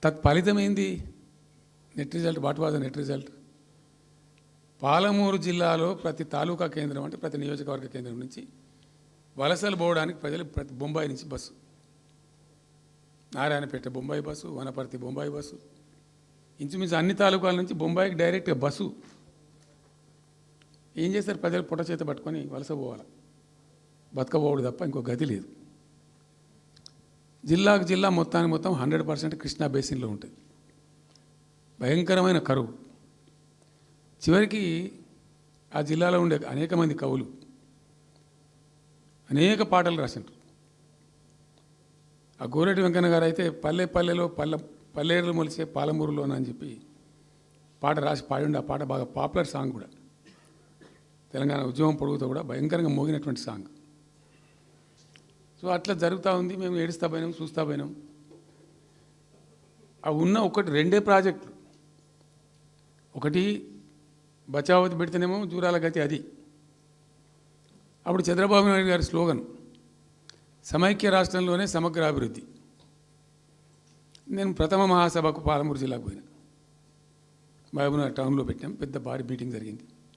తత్ఫలితమైంది net result. What was the net result? Palamuru జిల్లాలో ప్రతి తాలూకా కేంద్రం అంటే ప్రతి నియోజకవర్గ కేంద్రం నుంచి వలసలు పోవడానికి ప్రజలు ప్రతి బొంబాయి నుంచి bus, Narayanpet Bombay bus, Wanaparthy Bombay bus, ఇంచుమించు అన్ని తాలూకాల నుంచి బొంబాయికి డైరెక్ట్గా బస్సు. ఏం చేస్తారు? ప్రజలు పుట్ట చేత పట్టుకొని వలస పోవాలి, బతకపోవడు తప్ప ఇంకో గతి లేదు. జిల్లాకు జిల్లా మొత్తానికి మొత్తం 100% కృష్ణా బేసిన్లో ఉంటుంది. భయంకరమైన కరువు. చివరికి ఆ జిల్లాలో ఉండే అనేక మంది కవులు అనేక పాటలు రాసినారు. ఆ గోరెటి వెంకన్న గారు అయితే పల్లె పల్లెలో పల్లెలు మొలిసే పాలమూరులోన అని చెప్పి పాట రాసి పాడిండి. ఆ పాట బాగా పాపులర్ సాంగ్ కూడా, తెలంగాణ ఉద్యమం పొడుగుతో కూడా భయంకరంగా మోగినటువంటి సాంగ్. సో అట్లా జరుగుతూ ఉంది. మేము ఏడుస్తా పోయినాం, చూస్తూ పోయినాం. అవి ఉన్న రెండే ప్రాజెక్టులు. ఒకటి బచావతి పెడితేనేమో జూరాల గతి అది. అప్పుడు చంద్రబాబు నాయుడు గారి స్లోగన్ సమైక్య రాష్ట్రంలోనే సమగ్ర అభివృద్ధి. నేను ప్రథమ మహాసభకు పాలమూరు జిల్లాకు పోయినా, మహబూబ్నగర్ టౌన్లో పెట్టాం. పెద్ద భారీ మీటింగ్ జరిగింది.